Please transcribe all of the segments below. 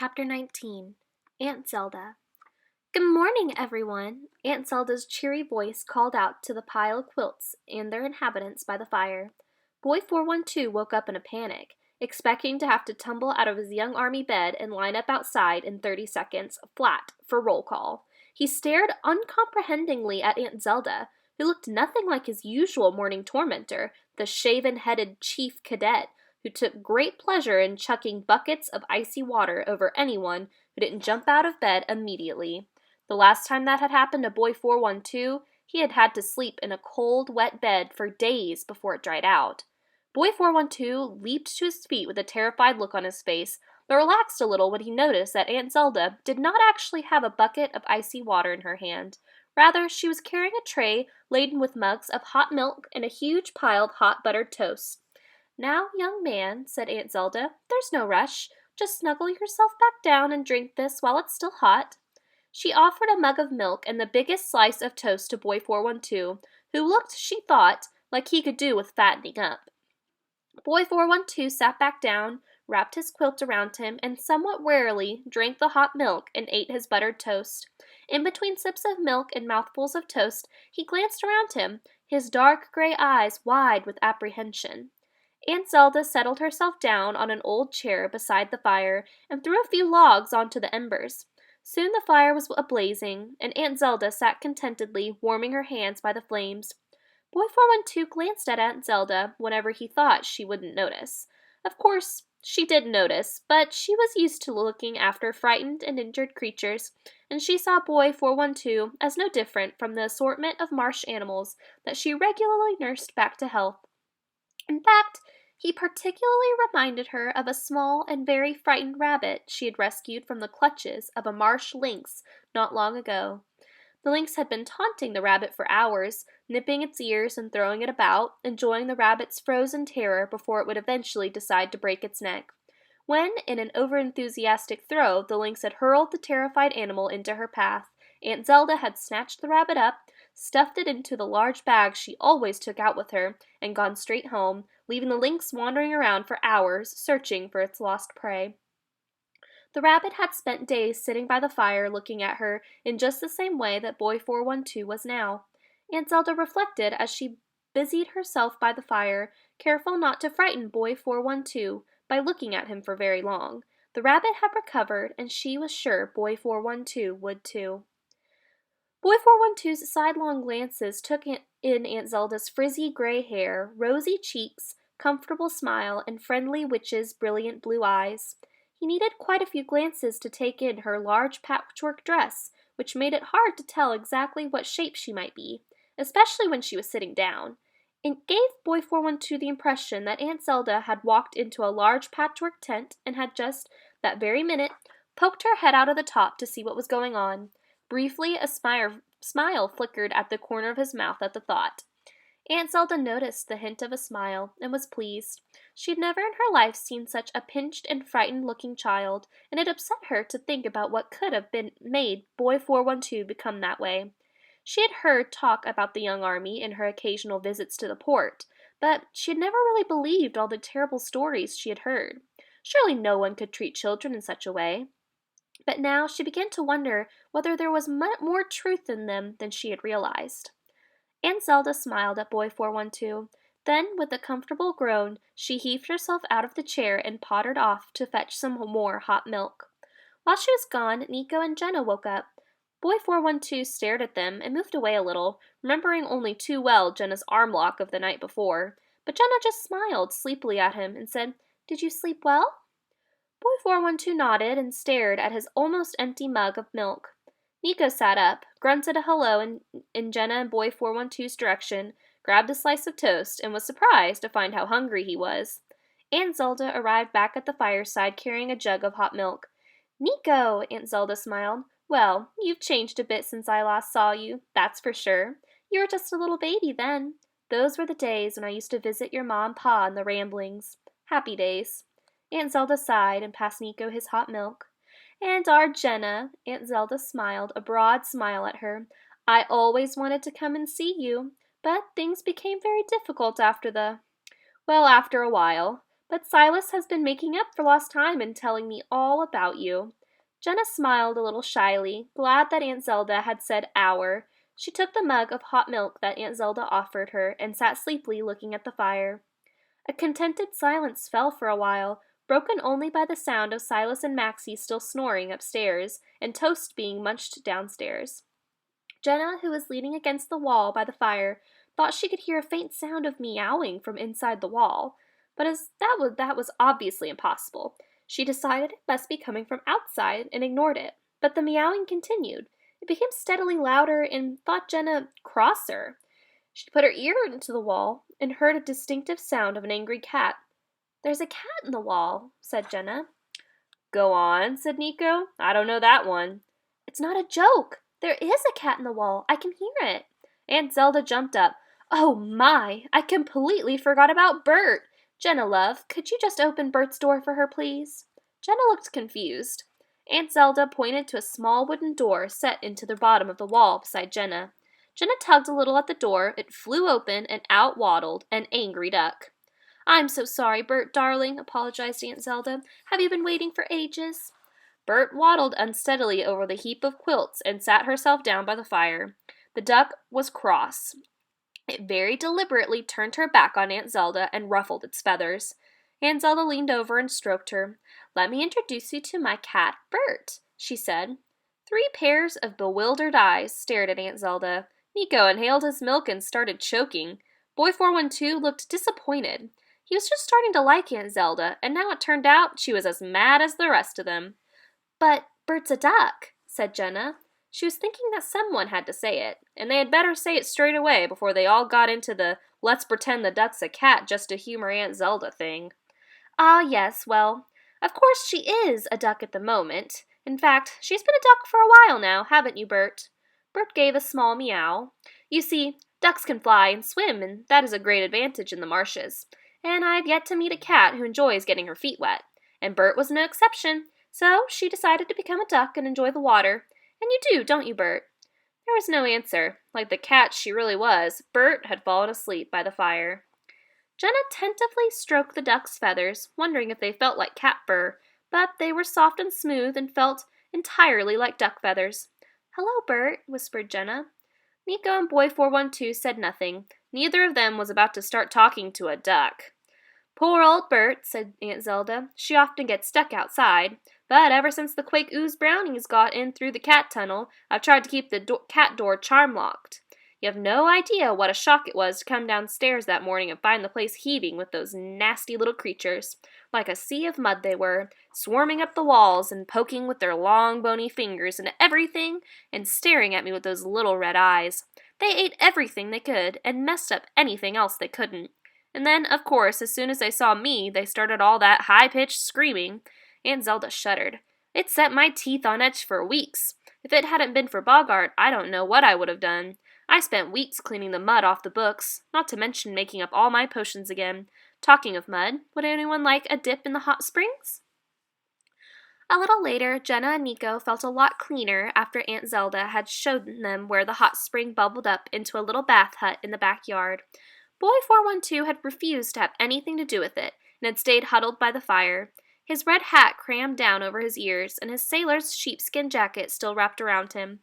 Chapter 19 Aunt Zelda. Good morning, everyone! Aunt Zelda's cheery voice called out to the pile of quilts and their inhabitants by the fire. Boy 412 woke up in a panic, expecting to have to tumble out of his young army bed and line up outside in 30 seconds, flat, for roll call. He stared uncomprehendingly at Aunt Zelda, who looked nothing like his usual morning tormentor, the shaven-headed chief cadet, who took great pleasure in chucking buckets of icy water over anyone who didn't jump out of bed immediately. The last time that had happened to Boy 412, he had had to sleep in a cold, wet bed for days before it dried out. Boy 412 leaped to his feet with a terrified look on his face, but relaxed a little when he noticed that Aunt Zelda did not actually have a bucket of icy water in her hand. Rather, she was carrying a tray laden with mugs of hot milk and a huge pile of hot buttered toast. "Now, young man," said Aunt Zelda, "there's no rush. Just snuggle yourself back down and drink this while it's still hot." She offered a mug of milk and the biggest slice of toast to Boy 412, who looked, she thought, like he could do with fattening up. Boy 412 sat back down, wrapped his quilt around him, and somewhat warily drank the hot milk and ate his buttered toast. In between sips of milk and mouthfuls of toast, he glanced around him, his dark gray eyes wide with apprehension. Aunt Zelda settled herself down on an old chair beside the fire and threw a few logs onto the embers. Soon the fire was ablazing, and Aunt Zelda sat contentedly warming her hands by the flames. Boy 412 glanced at Aunt Zelda whenever he thought she wouldn't notice. Of course, she did notice, but she was used to looking after frightened and injured creatures, and she saw Boy 412 as no different from the assortment of marsh animals that she regularly nursed back to health. In fact, he particularly reminded her of a small and very frightened rabbit she had rescued from the clutches of a marsh lynx not long ago. The lynx had been taunting the rabbit for hours, nipping its ears and throwing it about, enjoying the rabbit's frozen terror before it would eventually decide to break its neck. When, in an overenthusiastic throw, the lynx had hurled the terrified animal into her path, Aunt Zelda had snatched the rabbit up, stuffed it into the large bag she always took out with her, and gone straight home, leaving the lynx wandering around for hours, searching for its lost prey. The rabbit had spent days sitting by the fire looking at her in just the same way that Boy 412 was now. Aunt Zelda reflected as she busied herself by the fire, careful not to frighten Boy 412 by looking at him for very long. The rabbit had recovered, and she was sure Boy 412 would too. Boy 412's sidelong glances took in Aunt Zelda's frizzy gray hair, rosy cheeks, comfortable smile, and friendly witch's brilliant blue eyes. He needed quite a few glances to take in her large patchwork dress, which made it hard to tell exactly what shape she might be, especially when she was sitting down. It gave Boy 412 the impression that Aunt Zelda had walked into a large patchwork tent and had just, that very minute, poked her head out of the top to see what was going on. Briefly, a smile flickered at the corner of his mouth at the thought. Aunt Zelda noticed the hint of a smile and was pleased. She had never in her life seen such a pinched and frightened-looking child, and it upset her to think about what could have made Boy 412 become that way. She had heard talk about the young army in her occasional visits to the port, but she had never really believed all the terrible stories she had heard. Surely no one could treat children in such a way. But now she began to wonder whether there was more truth in them than she had realized. Aunt Zelda smiled at Boy 412. Then, with a comfortable groan, she heaved herself out of the chair and pottered off to fetch some more hot milk. While she was gone, Nico and Jenna woke up. Boy 412 stared at them and moved away a little, remembering only too well Jenna's arm lock of the night before. But Jenna just smiled sleepily at him and said, "Did you sleep well?" Boy 412 nodded and stared at his almost empty mug of milk. Nico sat up, grunted a hello in Jenna and Boy 412's direction, grabbed a slice of toast, and was surprised to find how hungry he was. Aunt Zelda arrived back at the fireside carrying a jug of hot milk. "Nico," Aunt Zelda smiled. "Well, you've changed a bit since I last saw you, that's for sure. You were just a little baby then. Those were the days when I used to visit your ma and pa in the Ramblings. Happy days." Aunt Zelda sighed and passed Nico his hot milk. "And our Jenna," Aunt Zelda smiled, a broad smile at her. "I always wanted to come and see you, but things became very difficult after a while. but Silas has been making up for lost time and telling me all about you." Jenna smiled a little shyly, glad that Aunt Zelda had said our. She took the mug of hot milk that Aunt Zelda offered her and sat sleepily looking at the fire. A contented silence fell for a while, broken only by the sound of Silas and Maxie still snoring upstairs, and toast being munched downstairs. Jenna, who was leaning against the wall by the fire, thought she could hear a faint sound of meowing from inside the wall, but as that was obviously impossible. She decided it must be coming from outside and ignored it, but the meowing continued. It became steadily louder and thought Jenna crosser. She put her ear into the wall and heard a distinctive sound of an angry cat. "There's a cat in the wall," said Jenna. "Go on," said Nico. "I don't know that one." "It's not a joke. There is a cat in the wall. I can hear it." Aunt Zelda jumped up. "Oh my! I completely forgot about Bert. Jenna, love, could you just open Bert's door for her, please?" Jenna looked confused. Aunt Zelda pointed to a small wooden door set into the bottom of the wall beside Jenna. Jenna tugged a little at the door. It flew open, and out waddled an angry duck. "I'm so sorry, Bert, darling," apologized Aunt Zelda. "Have you been waiting for ages?" Bert waddled unsteadily over the heap of quilts and sat herself down by the fire. The duck was cross. It very deliberately turned her back on Aunt Zelda and ruffled its feathers. Aunt Zelda leaned over and stroked her. "Let me introduce you to my cat, Bert," she said. 3 pairs of bewildered eyes stared at Aunt Zelda. Nico inhaled his milk and started choking. Boy 412 looked disappointed. He was just starting to like Aunt Zelda, and now it turned out she was as mad as the rest of them. "But Bert's a duck," said Jenna. She was thinking that someone had to say it, and they had better say it straight away before they all got into the "let's pretend the duck's a cat just to humor Aunt Zelda" thing. "Ah, yes, well, of course she is a duck at the moment. In fact, she's been a duck for a while now, haven't you, Bert?" Bert gave a small meow. "You see, ducks can fly and swim, and that is a great advantage in the marshes. And I've yet to meet a cat who enjoys getting her feet wet. And Bert was no exception, so she decided to become a duck and enjoy the water. And you do, don't you, Bert?" There was no answer. Like the cat she really was, Bert had fallen asleep by the fire. Jenna tentatively stroked the duck's feathers, wondering if they felt like cat fur, but they were soft and smooth and felt entirely like duck feathers. "Hello, Bert," whispered Jenna. Nico and Boy 412 said nothing. Neither of them was about to start talking to a duck. "Poor old Bert," said Aunt Zelda. "She often gets stuck outside. But ever since the Quake Ooze brownies got in through the cat tunnel, I've tried to keep the cat door charm-locked. You have no idea what a shock it was to come downstairs that morning and find the place heaving with those nasty little creatures. Like a sea of mud they were, swarming up the walls and poking with their long bony fingers into everything and staring at me with those little red eyes. They ate everything they could and messed up anything else they couldn't. And then, of course, as soon as they saw me, they started all that high-pitched screaming." Aunt Zelda shuddered. "It set my teeth on edge for weeks. If it hadn't been for Bogart, I don't know what I would have done. I spent weeks cleaning the mud off the books, not to mention making up all my potions again. Talking of mud, would anyone like a dip in the hot springs?" A little later, Jenna and Nico felt a lot cleaner after Aunt Zelda had shown them where the hot spring bubbled up into a little bath hut in the backyard. Boy 412 had refused to have anything to do with it, and had stayed huddled by the fire. His red hat crammed down over his ears, and his sailor's sheepskin jacket still wrapped around him.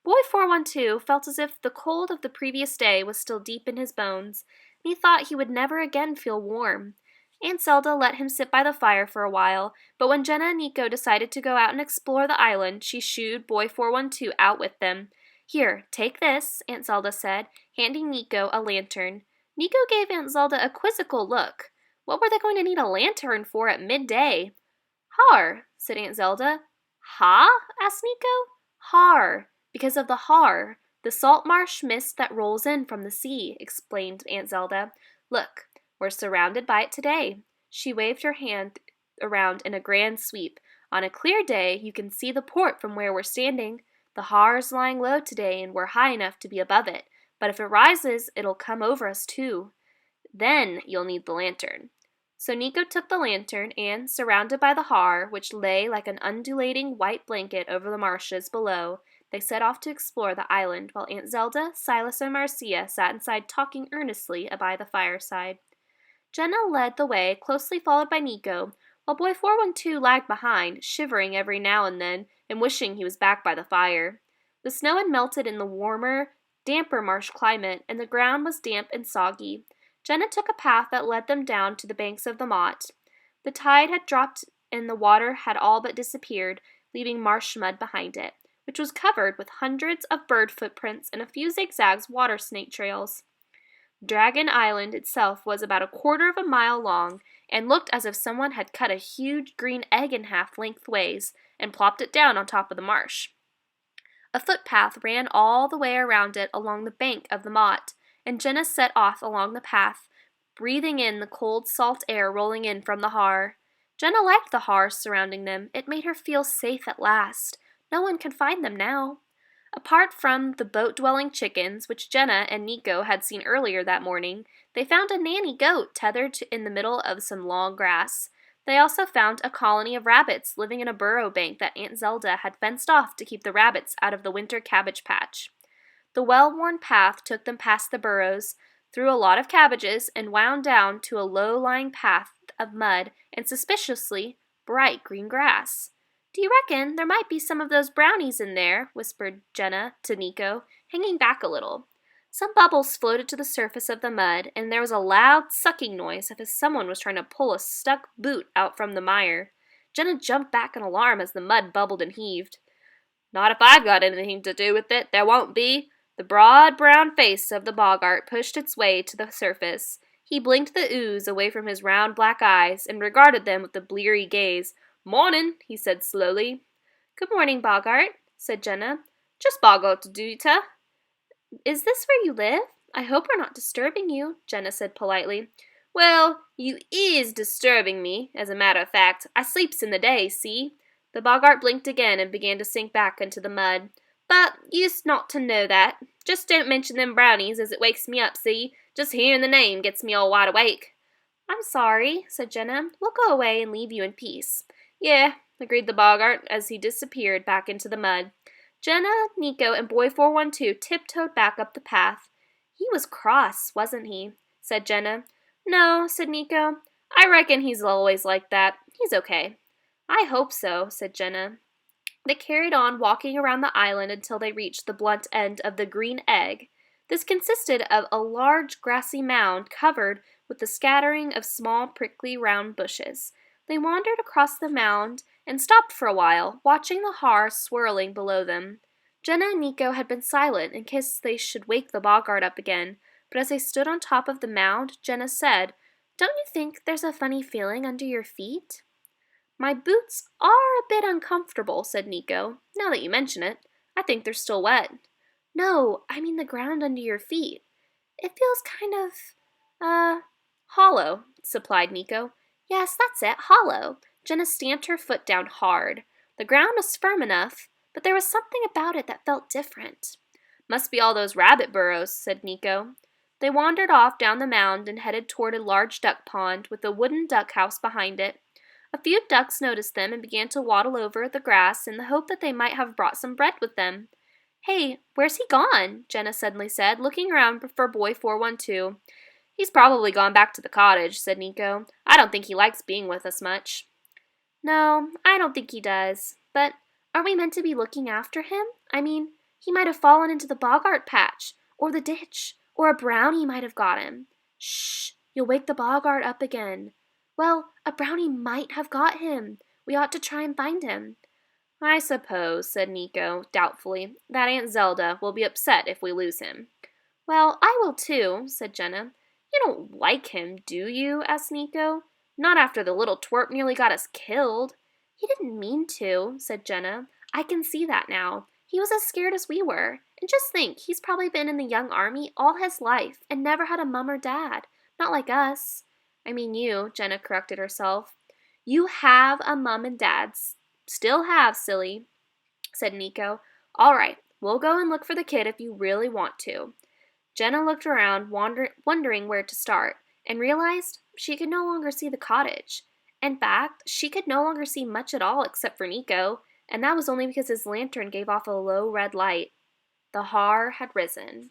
Boy 412 felt as if the cold of the previous day was still deep in his bones, and he thought he would never again feel warm. Aunt Zelda let him sit by the fire for a while, but when Jenna and Nico decided to go out and explore the island, she shooed Boy 412 out with them. "Here, take this," Aunt Zelda said, handing Nico a lantern. Nico gave Aunt Zelda a quizzical look. What were they going to need a lantern for at midday? "Har," said Aunt Zelda. "Ha?" asked Nico. "Har, because of the har, the salt marsh mist that rolls in from the sea," explained Aunt Zelda. "Look, we're surrounded by it today." She waved her hand around in a grand sweep. "On a clear day, you can see the port from where we're standing. The har's lying low today, and we're high enough to be above it. But if it rises, it'll come over us too. Then you'll need the lantern." So Nico took the lantern and, surrounded by the har, which lay like an undulating white blanket over the marshes below, they set off to explore the island, while Aunt Zelda, Silas, and Marcia sat inside talking earnestly by the fireside. Jenna led the way, closely followed by Nico, while Boy 412 lagged behind, shivering every now and then and wishing he was back by the fire. The snow had melted in the warmer, damper marsh climate, and the ground was damp and soggy. Jenna took a path that led them down to the banks of the Mott. The tide had dropped and the water had all but disappeared, leaving marsh mud behind it, which was covered with hundreds of bird footprints and a few zigzags water snake trails. Dragon Island itself was about a quarter of a mile long and looked as if someone had cut a huge green egg in half lengthways and plopped it down on top of the marsh. A footpath ran all the way around it along the bank of the Mott, and Jenna set off along the path, breathing in the cold, salt air rolling in from the Har. Jenna liked the Har surrounding them. It made her feel safe at last. No one could find them now. Apart from the boat-dwelling chickens, which Jenna and Nico had seen earlier that morning, they found a nanny goat tethered in the middle of some long grass. They also found a colony of rabbits living in a burrow bank that Aunt Zelda had fenced off to keep the rabbits out of the winter cabbage patch. The well-worn path took them past the burrows, through a lot of cabbages, and wound down to a low-lying path of mud and suspiciously bright green grass. "Do you reckon there might be some of those brownies in there?" whispered Jenna to Nico, hanging back a little. Some bubbles floated to the surface of the mud, and there was a loud sucking noise as if someone was trying to pull a stuck boot out from the mire. Jenna jumped back in alarm as the mud bubbled and heaved. "Not if I've got anything to do with it, there won't be." The broad brown face of the boggart pushed its way to the surface. He blinked the ooze away from his round black eyes and regarded them with a bleary gaze. "Mornin'," he said slowly. "Good morning, Boggart," said Jenna. "Just Boggart to do ta." "Is this where you live? I hope we're not disturbing you," Jenna said politely. "Well, you is disturbing me. As a matter of fact, I sleeps in the day, see?" The boggart blinked again and began to sink back into the mud. "But you's not to know that. Just don't mention them brownies, as it wakes me up, see? Just hearing the name gets me all wide awake." "I'm sorry," said Jenna. "We'll go away and leave you in peace." "Yeah," agreed the boggart as he disappeared back into the mud. Jenna, Nico, and Boy 412 tiptoed back up the path. "He was cross, wasn't he?" said Jenna. "No," said Nico. "I reckon he's always like that. He's okay." "I hope so," said Jenna. They carried on walking around the island until they reached the blunt end of the green egg. This consisted of a large grassy mound covered with a scattering of small prickly round bushes. They wandered across the mound and stopped for a while, watching the Har swirling below them. Jenna and Nico had been silent in case they should wake the boggart up again, but as they stood on top of the mound, Jenna said, "Don't you think there's a funny feeling under your feet?" "My boots are a bit uncomfortable," said Nico. "Now that you mention it, I think they're still wet." "No, I mean the ground under your feet. It feels kind of, hollow," supplied Nico. "Yes, that's it, hollow." Jenna stamped her foot down hard. The ground was firm enough, but there was something about it that felt different. "Must be all those rabbit burrows," said Nico. They wandered off down the mound and headed toward a large duck pond with a wooden duck house behind it. A few ducks noticed them and began to waddle over the grass in the hope that they might have brought some bread with them. "Hey, where's he gone?" Jenna suddenly said, looking around for Boy 412. "He's probably gone back to the cottage," said Nico. "I don't think he likes being with us much." "No, I don't think he does. But are we meant to be looking after him? I mean, he might have fallen into the boggart patch, or the ditch, or a brownie might have got him." "Shh, you'll wake the boggart up again." "Well, a brownie might have got him. We ought to try and find him." "I suppose," said Nico, doubtfully, "that Aunt Zelda will be upset if we lose him." "Well, I will too," said Jenna. "You don't like him, do you?" asked Nico. "Not after the little twerp nearly got us killed." "He didn't mean to," said Jenna. "I can see that now. He was as scared as we were. And just think, he's probably been in the young army all his life and never had a mum or dad. Not like us." "I mean you," Jenna corrected herself. "You have a mum and dad. Still have, silly," said Nico. "All right, we'll go and look for the kid if you really want to." Jenna looked around, wondering where to start, and realized she could no longer see the cottage. In fact, she could no longer see much at all except for Nico, and that was only because his lantern gave off a low red light. The Har had risen.